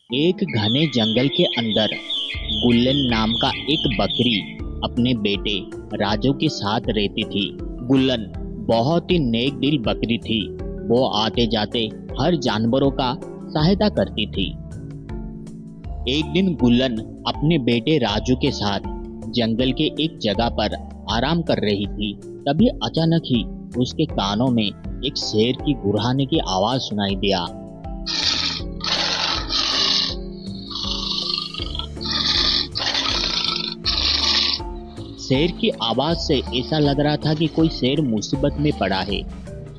एक घने जंगल के अंदर गुल्लन नाम का एक बकरी अपने बेटे राजू के साथ रहती थी। गुल्लन बहुत ही नेक दिल बकरी थी। वो आते जाते हर जानवरों का सहायता करती थी। एक दिन गुल्लन अपने बेटे राजू के साथ जंगल के एक जगह पर आराम कर रही थी। तभी अचानक ही उसके कानों में एक शेर की गुर्राने की आवाज सुनाई दिया। शेर की आवाज से ऐसा लग रहा था कि कोई शेर मुसीबत में पड़ा है।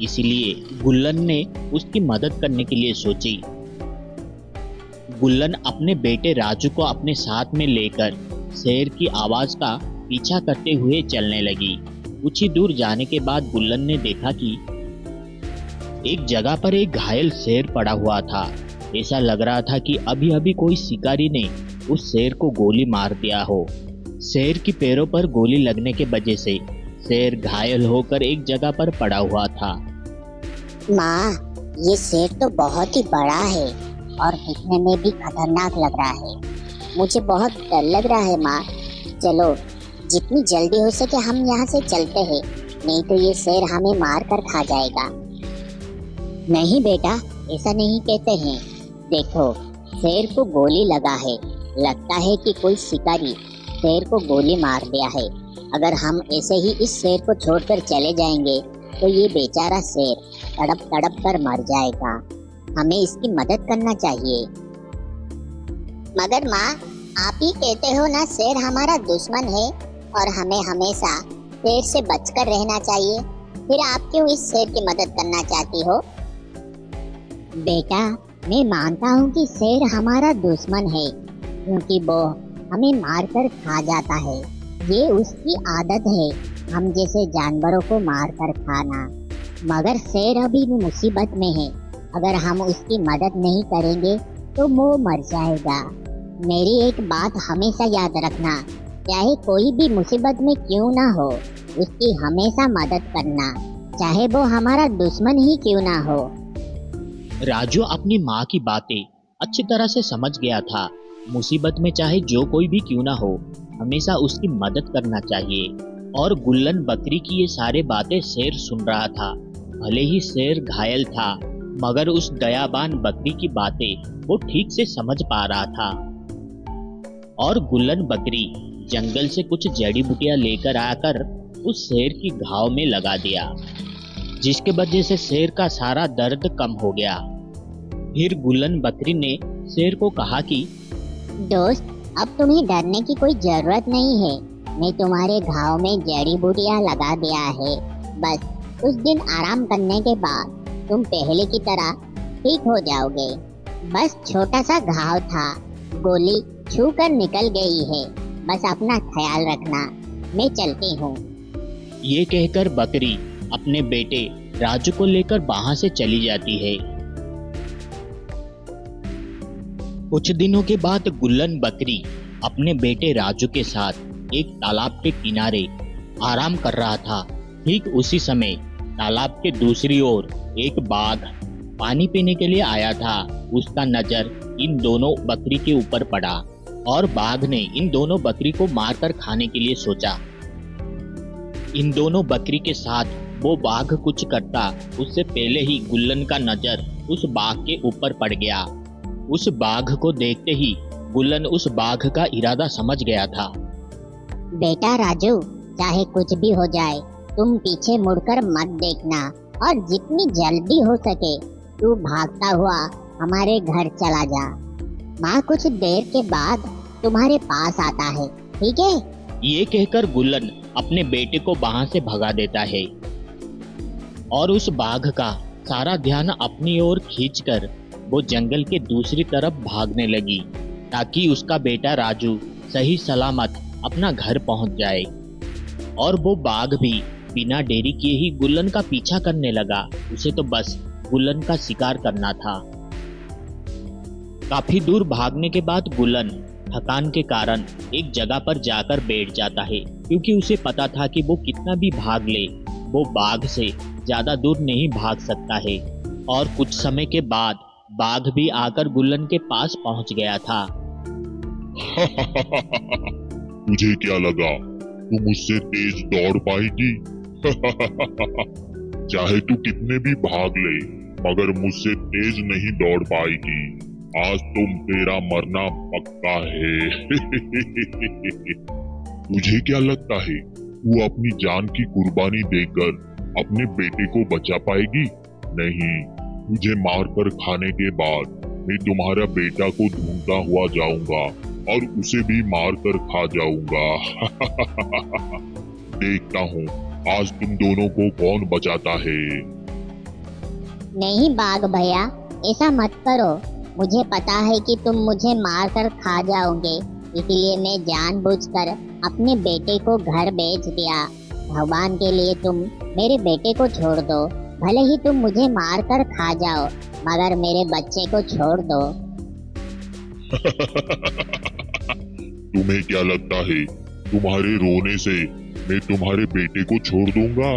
इसलिए गुल्लन ने उसकी मदद करने के लिए सोची। गुल्लन अपने बेटे राजू को अपने साथ में लेकर शेर की आवाज का पीछा करते हुए चलने लगी। कुछ ही दूर जाने के बाद गुल्लन ने देखा कि एक जगह पर एक घायल शेर पड़ा हुआ था। ऐसा लग रहा था कि अभी अभी कोई शिकारी ने उस शेर को गोली मार दिया हो। शेर की पैरों पर गोली लगने के वजह से शेर घायल होकर एक जगह पर पड़ा हुआ था। माँ, ये शेर तो बहुत ही बड़ा है और दिखने में भी खतरनाक लग रहा है। मुझे बहुत डर लग रहा है माँ। चलो, जितनी जल्दी हो सके हम यहाँ से चलते हैं, नहीं तो ये शेर हमें मार कर खा जाएगा। नहीं बेटा, ऐसा नहीं कहते हैं। देखो, शेर को गोली लगा है। लगता है कि कोई शिकारी शेर को गोली मार दिया है। अगर हम ऐसे ही इस शेर को छोड़कर चले जाएंगे तो ये बेचारा शेर तड़प तड़प कर मर जाएगा। हमें इसकी मदद करना चाहिए। मगर माँ, आप ही कहते हो ना, शेर हमारा दुश्मन है और हमें हमेशा शेर से बचकर रहना चाहिए। फिर आप क्यों इस शेर की मदद करना चाहती हो? बेटा, मैं मानता हूँ कि शेर हमारा दुश्मन है, क्योंकि वो हमें मारकर खा जाता है। ये उसकी आदत है, हम जैसे जानवरों को मारकर खाना। मगर शेर अभी भी मुसीबत में है। अगर हम उसकी मदद नहीं करेंगे तो वो मर जाएगा। मेरी एक बात हमेशा याद रखना, चाहे कोई भी मुसीबत में क्यों ना हो, उसकी हमेशा मदद करना, चाहे वो हमारा दुश्मन ही क्यों ना हो। राजू अपनी माँ की बातें अच्छी तरह से समझ गया था। मुसीबत में चाहे जो कोई भी क्यों ना हो, हमेशा उसकी मदद करना चाहिए। और गुल्लन बकरी की ये सारी बातें शेर सुन रहा था। भले ही शेर घायल था, मगर उस दयावान बकरी की बातें वो ठीक से समझ पा रहा था। और गुल्लन बकरी जंगल से कुछ जड़ी बूटियां लेकर आकर उस शेर की घाव में लगा दिया, जिसके वजह से शेर का सारा दर्द कम हो गया। फिर गुल्लन बकरी ने शेर को कहा कि दोस्त, अब तुम्हें डरने की कोई जरूरत नहीं है। मैं तुम्हारे घाव में जड़ी बूटियां लगा दिया है। बस कुछ दिन आराम करने के बाद तुम पहले की तरह ठीक हो जाओगे। बस छोटा सा घाव था, गोली छू कर निकल गई है। बस अपना ख्याल रखना। मैं चलती हूँ। ये कहकर बकरी अपने बेटे राजू को लेकर वहां से चली जाती है। कुछ दिनों के बाद गुल्लन बकरी अपने बेटे राजू के साथ एक तालाब के किनारे आराम कर रहा था। ठीक उसी समय तालाब के दूसरी ओर एक बाघ पानी पीने के लिए आया था। उसका नजर इन दोनों बकरी के ऊपर पड़ा और बाघ ने इन दोनों बकरी को मारकर खाने के लिए सोचा। इन दोनों बकरी के साथ वो बाघ कुछ करता उससे पहले ही गुल्लन का नजर उस बाघ के ऊपर पड़ गया। उस बाघ को देखते ही गुल्लन उस बाघ का इरादा समझ गया था। बेटा राजू, चाहे कुछ भी हो जाए, तुम पीछे मुड़कर मत देखना और जितनी जल्दी हो सके तू भागता हुआ हमारे घर चला जा। माँ कुछ देर के बाद तुम्हारे पास आता है, ठीक है? ये कहकर गुल्लन अपने बेटे को वहां से भगा देता है और उस बाघ का सारा ध्यान अपनी ओर खींचकर वो जंगल के दूसरी तरफ भागने लगी, ताकि उसका बेटा राजू सही सलामत अपना घर पहुंच जाए। और वो बाघ भी बिना देरी किए ही गुल्लन का पीछा करने लगा। उसे तो बस गुल्लन का शिकार करना था। काफी दूर भागने के बाद गुल्लन थकान के कारण एक जगह पर जाकर बैठ जाता है, क्योंकि उसे पता था कि वो कितना भी भाग ले, वो बाघ से ज्यादा दूर नहीं भाग सकता है। और कुछ समय के बाद बाघ भी आकर गुल्लन के पास पहुंच गया था। तुझे क्या लगा तू मुझसे तेज दौड़ पाएगी? चाहे तू कितने भी भाग ले, मगर मुझसे तेज नहीं दौड़ पाएगी। आज तेरा मरना पक्का है। तुझे क्या लगता है तू अपनी जान की कुर्बानी देकर अपने बेटे को बचा पाएगी? नहीं, तुझे मारकर खाने के बाद मैं तुम्हारा बेटा को ढूंढता हुआ जाऊंगा और उसे भी मारकर खा जाऊंगा। देखता हूँ आज तुम दोनों को कौन बचाता है। नहीं बाघ भैया, ऐसा मत करो। मुझे पता है कि तुम मुझे मारकर खा जाओगे, इसलिए मैं जानबूझकर अपने बेटे को घर भेज दिया। भगवान के लिए तुम मेरे बेटे को छोड़ दो। भले ही तुम मुझे मारकर खा जाओ, मगर मेरे बच्चे को छोड़ दो। तुम्हें क्या लगता है तुम्हारे रोने से मैं तुम्हारे बेटे को छोड़ दूंगा?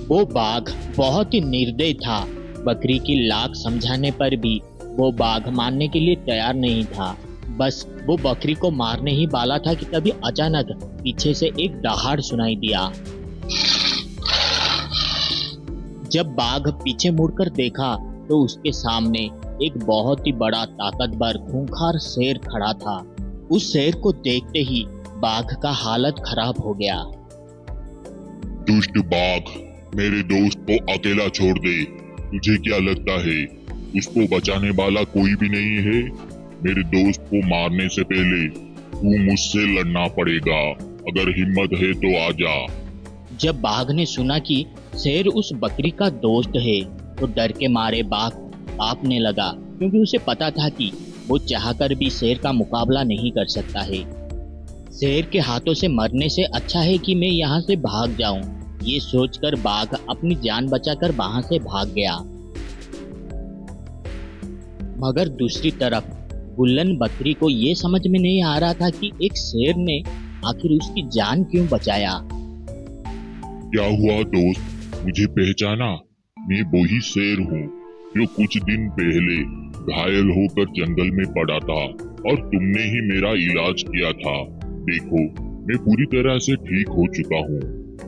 वो बाघ बहुत ही निर्दयी था। बकरी की लाख समझाने पर भी वो बाघ मानने के लिए तैयार नहीं था। बस वो बकरी को मारने ही वाला था कि तभी अचानक पीछे से एक दहाड़ सुनाई दिया। जब बाघ पीछे मुड़कर देखा तो उसके सामने एक बहुत ही बड़ा ताकतवर खूंखार शेर खड़ा था। उस शेर को देखते ही बाघ का हालत खराब हो गया। दुष्ट बाघ, मेरे दोस्त को अकेला छोड़ दे। तुझे क्या लगता है उसको बचाने वाला कोई भी नहीं है? मेरे दोस्त को मारने से पहले तू मुझसे लड़ना पड़ेगा। अगर हिम्मत है तो आजा। जब बाघ ने सुना कि शेर उस बकरी का दोस्त है तो डर के मारे बाघ कांपने लगा, क्योंकि उसे पता था कि वो चाहकर भी शेर का मुकाबला नहीं कर सकता है। शेर के हाथों से मरने से अच्छा है कि मैं यहाँ से भाग जाऊं, ये सोचकर बाघ अपनी जान बचाकर वहां से भाग गया। मगर दूसरी तरफ गुल्लन बकरी को ये समझ में नहीं आ रहा था कि एक शेर ने आखिर उसकी जान क्यों बचाया। क्या हुआ दोस्त, मुझे पहचाना? मैं वही शेर हूँ जो कुछ दिन पहले घायल होकर जंगल में पड़ा था और तुमने ही मेरा इलाज किया था। देखो, मैं पूरी तरह से ठीक हो चुका हूँ।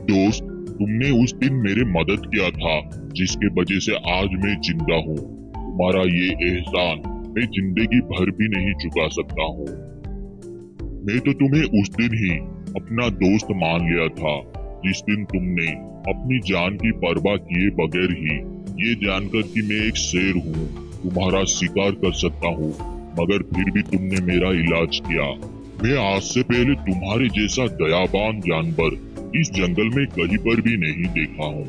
दोस्त, तुमने उस दिन मेरे मदद किया था, जिसके वजह से आज मैं जिंदा हूँ। तुम्हारा ये एहसान मैं जिंदगी भर भी नहीं चुका सकता हूँ। मैं तो तुम्हें उस दिन ही अपना दोस्त मान लिया था, जिस दिन तुमने अपनी जान की परवाह किए बगैर ही ये जानकर कि मैं एक शेर हूँ, तुम्हारा शिकार कर सकता हूँ, मगर फिर भी तुमने मेरा इलाज किया। मैं आज से पहले तुम्हारे जैसा दयावान जानवर इस जंगल में कहीं पर भी नहीं देखा हूँ।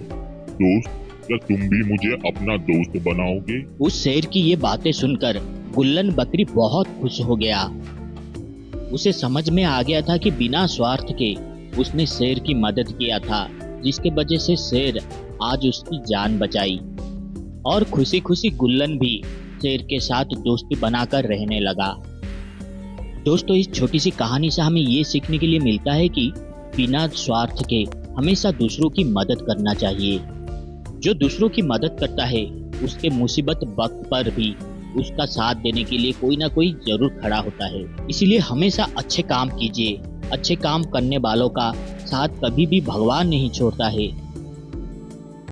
दोस्त, क्या तुम भी मुझे अपना दोस्त बनाओगे? उस शेर की ये बातें सुनकर गुल्लन बकरी बहुत खुश हो गया। उसे समझ में आ गया था कि बिना स्वार्थ के उसने शेर की मदद किया था, जिसके वजह से शेर आज उसकी जान बचाई। और खुशी खुशी गुल्लन भी शेर के साथ दोस्ती बनाकर रहने लगा। दोस्तों, इस छोटी सी कहानी से हमें ये सीखने के लिए मिलता है कि बिना स्वार्थ के हमेशा दूसरों की मदद करना चाहिए। जो दूसरों की मदद करता है उसके मुसीबत वक्त पर भी उसका साथ देने के लिए कोई ना कोई जरूर खड़ा होता है। इसीलिए हमेशा अच्छे काम कीजिए। अच्छे काम करने वालों का साथ कभी भी भगवान नहीं छोड़ता है।